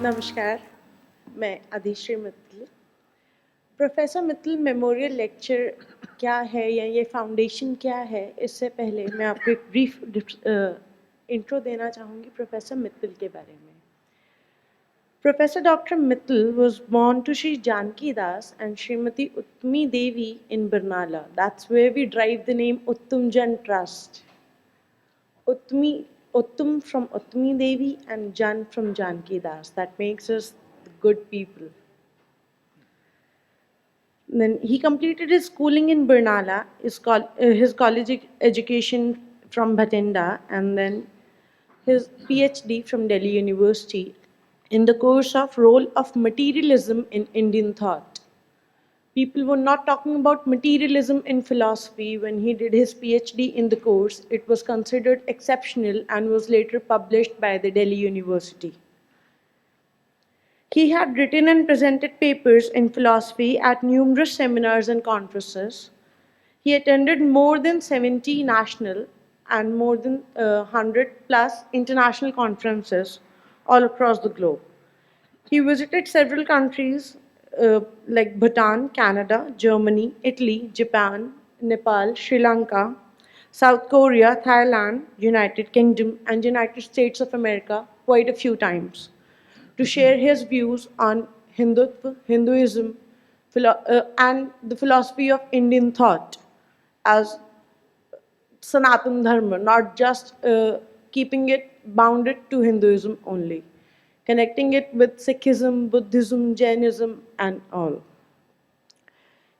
नमस्कार, मैं Adhishri Mittal. Professor Mittal memorial lecture क्या है या ये फाउंडेशन क्या है, इससे पहले मैं आपको एक ब्रीफ इंट्रो देना चाहूँगी प्रोफेसर मित्तल के बारे में। Professor Dr. Mittal was born to Sri Janki Das and Srimati Uttami Devi in Barnala. That's where we derive the name Uttamjan Trust. Uttam from Uttami Devi and Jan from Janki Das. That makes us good people. Then he completed his schooling in Barnala, his college education from Bhatinda, and then his PhD from Delhi University in the course of Role of Materialism in Indian Thought. People were not talking about materialism in philosophy when he did his PhD in the course. It was considered exceptional and was later published by the Delhi University. He had written and presented papers in philosophy at numerous seminars and conferences. He attended more than 70 national and more than 100 plus international conferences all across the globe. He visited several countries like Bhutan, Canada, Germany, Italy, Japan, Nepal, Sri Lanka, South Korea, Thailand, United Kingdom, and United States of America quite a few times to share his views on Hinduism, and the philosophy of Indian thought as Sanatan Dharma, not just keeping it bounded to Hinduism only, connecting it with Sikhism, Buddhism, Jainism, and all.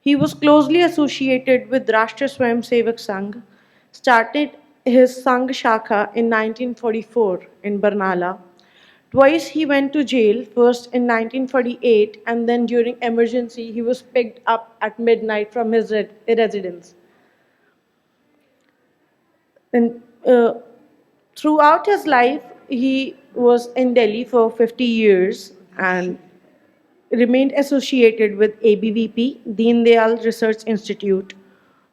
He was closely associated with Rashtriya Swayamsevak Sangh, started his Sangh Shakha in 1944 in Barnala. Twice he went to jail, first in 1948 and then during emergency he was picked up at midnight from his residence. And throughout his life, he was in Delhi for 50 years and remained associated with ABVP, Deen Dayal Research Institute,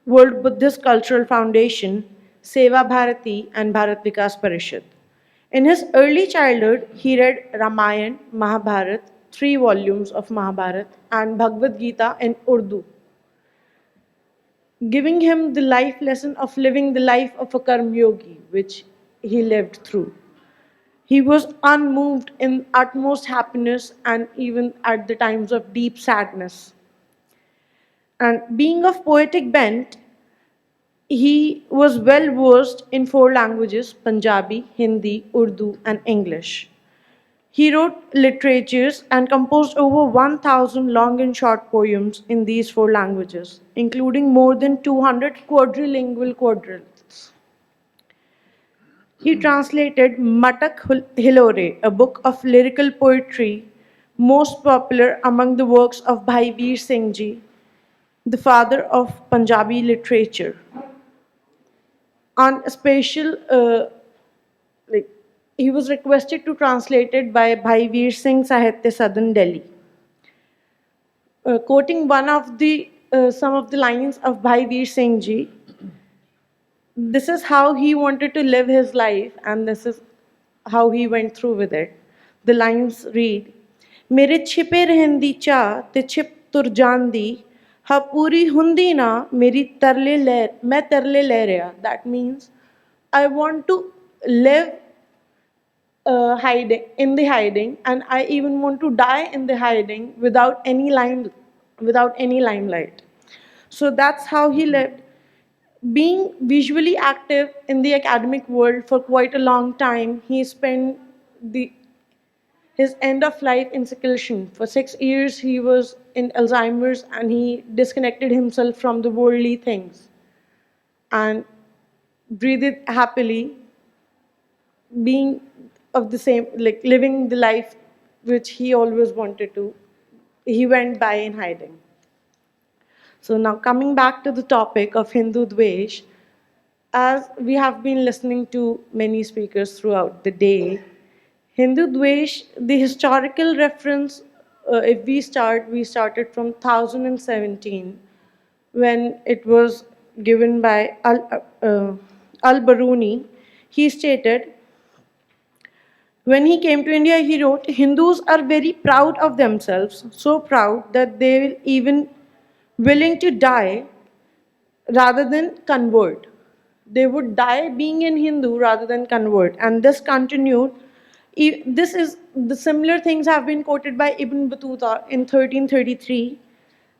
World Buddhist Cultural Foundation, Seva Bharati, and Bharat Vikas Parishad. In his early childhood, he read Ramayan, Mahabharat, 3 volumes of Mahabharat, and Bhagavad Gita in Urdu, giving him the life lesson of living the life of a Karm Yogi, which he lived through. He was unmoved in utmost happiness and even at the times of deep sadness. And being of poetic bent, he was well versed in 4 languages: Punjabi, Hindi, Urdu, and English. He wrote literatures and composed over 1,000 long and short poems in these 4 languages, including more than 200 quadrilingual quadrilles. He translated Matak Hilore, a book of lyrical poetry most popular among the works of Bhai Veer Singh Ji, the father of Punjabi literature. On a special, like, he was requested to translate it by Bhai Veer Singh Sahitya Sadan, Delhi. Quoting some of the lines of Bhai Veer Singh Ji, this is how he wanted to live his life and this is how he went through with it. The lines read, मेरे छिपे रहन दी चाह ते छिप तुर जान दी हा पूरी हुंदी ना मेरी तरले ले मैं तरले ले रहा. That means I want to live hiding in the hiding, and I even want to die in the hiding without any limelight. So that's how he lived. Being visually active in the academic world for quite a long time, he spent his end of life in seclusion. For 6 years, he was in Alzheimer's and he disconnected himself from the worldly things and breathed happily, being of the same, like living the life which he always wanted to. He went by in hiding. So now coming back to the topic of HinduDvesha, as we have been listening to many speakers throughout the day, HinduDvesha, the historical reference, if we started from 1017 when it was given by Al-Baruni. He stated, When he came to India, he wrote, Hindus are very proud of themselves, so proud that they will even willing to die rather than convert. They would die being in Hindu rather than convert. And this continued. This is the similar things have been quoted by Ibn Battuta in 1333,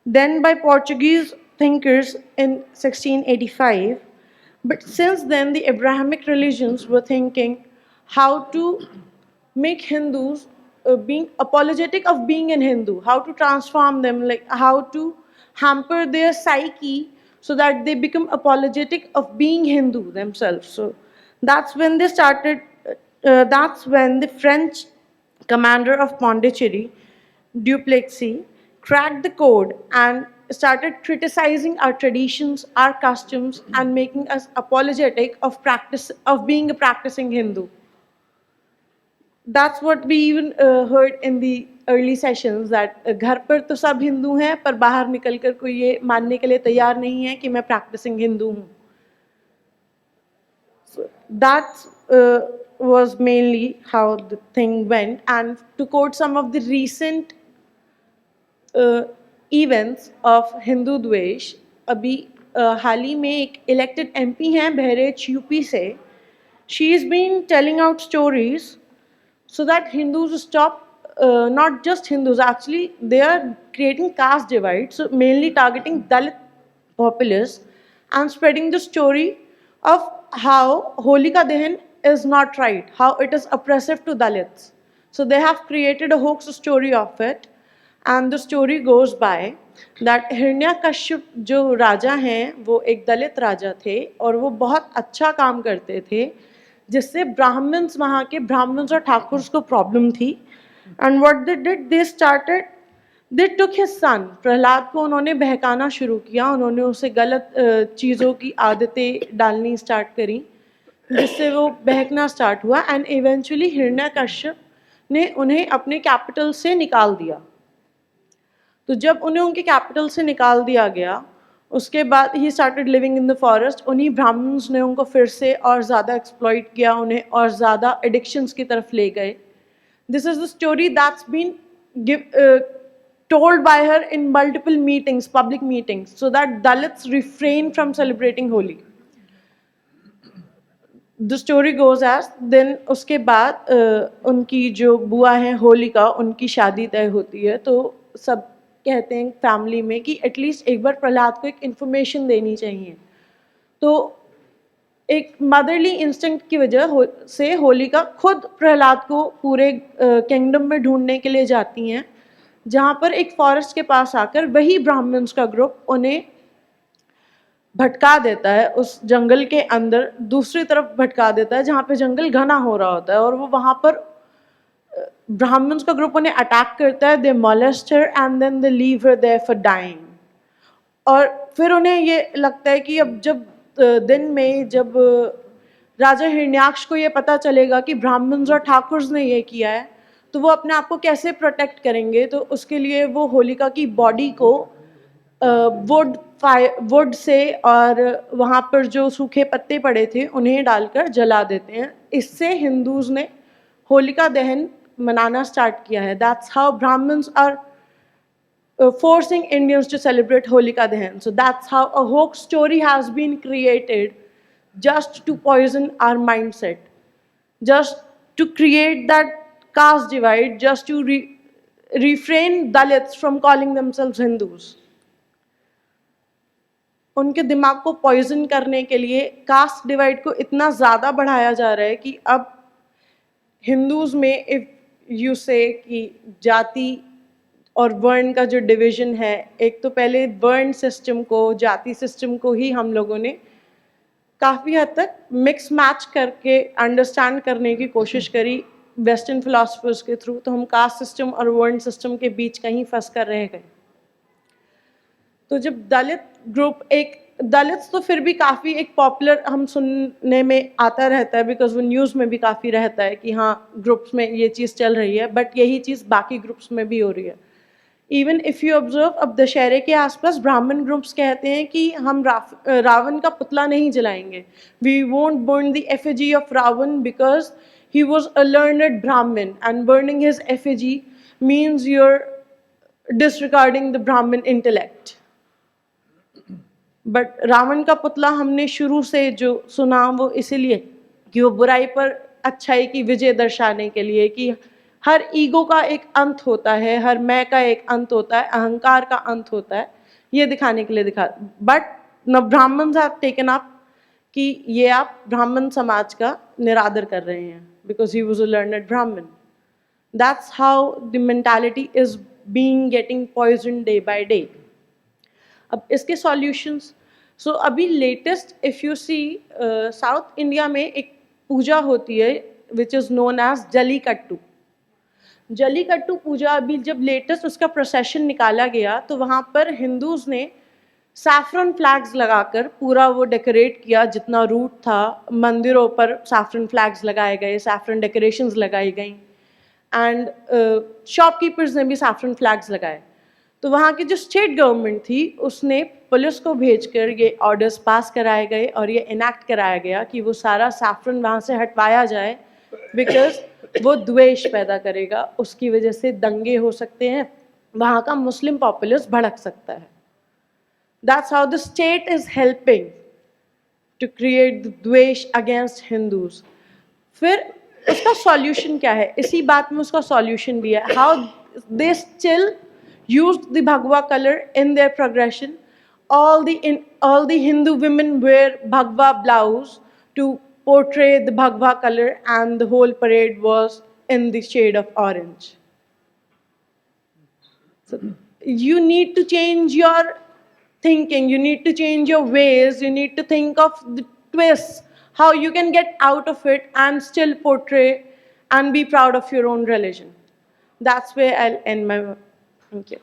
then by Portuguese thinkers in 1685. But since then, the Abrahamic religions were thinking how to make Hindus being apologetic of being an Hindu, how to transform them, like how to hamper their psyche so that they become apologetic of being Hindu themselves. So that's when they started, that's when the French commander of Pondicherry, Duplessis, cracked the code and started criticizing our traditions, our customs, and making us apologetic of practice of being a practicing Hindu. That's what we even heard in the early sessions that घर पर तो सब हिंदू हैं पर बाहर निकलकर कोई ये मानने के लिए तैयार नहीं है कि मैं practicing हिंदू हूँ. So that was mainly how the thing went. And to quote some of the recent events of HinduDvesh, अभी हाल ही में एक elected MP हैं बहरेच यूपी से. She's been telling out stories so that Hindus stop, not just Hindus, actually, they are creating caste divide, so mainly targeting Dalit populace and spreading the story of how Holika Dahan is not right, how it is oppressive to Dalits. So they have created a hoax story of it, and the story goes by that Hiranyakashyap जो राजा हैं वो एक दलित राजा थे और वो बहुत अच्छा काम करते थे जिससे ब्राह्मण्स वहाँ के ब्राह्मण्स और ठाकुर्स को प्रॉब्लम थी. And what they did, they took his son Prahlad को उन्होंने बहकाना शुरू किया, उन्होंने उसे गलत चीज़ों की आदतें डालनी स्टार्ट करी जिससे वो बहकना स्टार्ट हुआ. एंड इवेंचुअली हिरण्यकश्यप ने उन्हें अपने कैपिटल से निकाल दिया. तो जब उन्हें उनके कैपिटल से निकाल दिया गया उसके बाद he started living in the forest. उन्हीं ब्राह्मण्स ने उनको फिर से और ज़्यादा एक्सप्लॉइट किया, उन्हें और ज़्यादा एडिक्शंस की तरफ ले गए. This is the story that's been told by her in multiple meetings, public meetings, so that Dalits refrain from celebrating Holi. The story goes as, then उसके बाद उनकी जो बुआ हैं होलिका, उनकी शादी तय होती है. तो सब कहते हैं फैमिली में कि एटलीस्ट एक बार प्रहलाद को एक इन्फॉर्मेशन देनी चाहिए. तो एक मदरली इंस्टिंक्ट की वजह से होलिका खुद प्रहलाद को पूरे किंगडम में ढूंढने के लिए जाती हैं, जहाँ पर एक फॉरेस्ट के पास आकर वही ब्राह्मण्स का ग्रुप उन्हें भटका देता है उस जंगल के अंदर, दूसरी तरफ भटका देता है जहाँ पे जंगल घना हो रहा होता है. और वो वहाँ पर ब्राह्मण्स का ग्रुप उन्हें अटैक करता है. They molest her and then they leave her there for dying. और फिर उन्हें ये लगता है कि अब जब दिन में जब राजा हिरण्याक्ष को ये पता चलेगा कि ब्राह्मण्स और ठाकुर्स ने ये किया है तो वो अपने आप को कैसे प्रोटेक्ट करेंगे. तो उसके लिए वो होलिका की बॉडी को वुड से और वहाँ पर जो सूखे पत्ते पड़े थे उन्हें डालकर जला देते हैं. इससे हिंदूज ने होलिका दहन मनाना स्टार्ट किया है. That's how Brahmins are forcing Indians to celebrate Holika Dahan. So that's how a hoax story has been created just to poison our mindset, just to create that caste divide, just to refrain Dalits from calling themselves Hindus. उनके दिमाग को poison करने के लिए caste divide को इतना ज़्यादा बढ़ाया जा रहा है कि अब हिंदूज में इफ यू से कि जाति और वर्ण का जो डिवीज़न है, एक तो पहले वर्ण सिस्टम को, जाति सिस्टम को ही हम लोगों ने काफ़ी हद तक मिक्स मैच करके अंडरस्टैंड करने की कोशिश करी वेस्टर्न फिलोसफर्स के थ्रू. तो हम कास्ट सिस्टम और वर्ण सिस्टम के बीच कहीं फंस कर रह गए. तो जब दलित ग्रुप एक दलित्स तो फिर भी काफ़ी एक पॉपुलर हम सुनने में आता रहता है बिकॉज वो न्यूज़ में भी काफ़ी रहता है कि हाँ ग्रुप्स में ये चीज़ चल रही है, बट यही चीज़ बाकी ग्रुप्स में भी हो रही है. इवन इफ़ यू ऑब्जर्व, अब दशहरे के आसपास ब्राह्मण ग्रुप्स कहते हैं कि हम रावण का पुतला नहीं जलाएंगे. We won't burn the effigy of Ravana because he was a learned Brahmin, and burning his effigy means you're disregarding the Brahmin intellect. But Ravana का पुतला हमने शुरू से जो सुना वो इसीलिए कि वो बुराई पर अच्छाई की विजय दर्शाने के लिए, कि हर ईगो का एक अंत होता है, हर मैं का एक अंत होता है, अहंकार का अंत होता है, ये दिखाने के लिए दिखा. बट न ब्राह्मण्स हैव टेकन अप कि ये आप ब्राह्मण समाज का निरादर कर रहे हैं because he was a learned Brahmin. That's how the mentality is being getting poison day by day. अब इसके सॉल्यूशंस, सो अभी latest if you see South India में एक पूजा होती है which is known as jallikattu. Jallikattu पूजा अभी जब लेटेस्ट उसका प्रोसेशन निकाला गया तो वहाँ पर हिंदूज़ ने सैफरन फ्लैग्स लगाकर पूरा वो डेकोरेट किया, जितना रूट था मंदिरों पर सैफरन फ्लैग्स लगाए गए, सैफरन डेकोरेशंस लगाई गई, एंड शॉपकीपर्स ने भी सैफरन फ्लैग्स लगाए. तो वहाँ की जो स्टेट गवर्नमेंट थी उसने पुलिस को भेजकर ये ऑर्डर्स पास कराए गए और ये इनैक्ट कराया गया कि वो सारा सैफरन वहाँ से हटवाया जाए बिकॉज वो द्वेष पैदा करेगा, उसकी वजह से दंगे हो सकते हैं, वहाँ का मुस्लिम पॉपुलस भड़क सकता है. That's how the state is helping to create the dvesh against Hindus. फिर उसका सॉल्यूशन क्या है, इसी बात में उसका सॉल्यूशन भी है. How they still used the Bhagwa color in their progression. All the Hindu women wear Bhagwa blouse to portray the Bhagwa color, and the whole parade was in the shade of orange. So you need to change your thinking, you need to change your ways, you need to think of the twists, how you can get out of it and still portray and be proud of your own religion. That's where I'll end my. Thank you.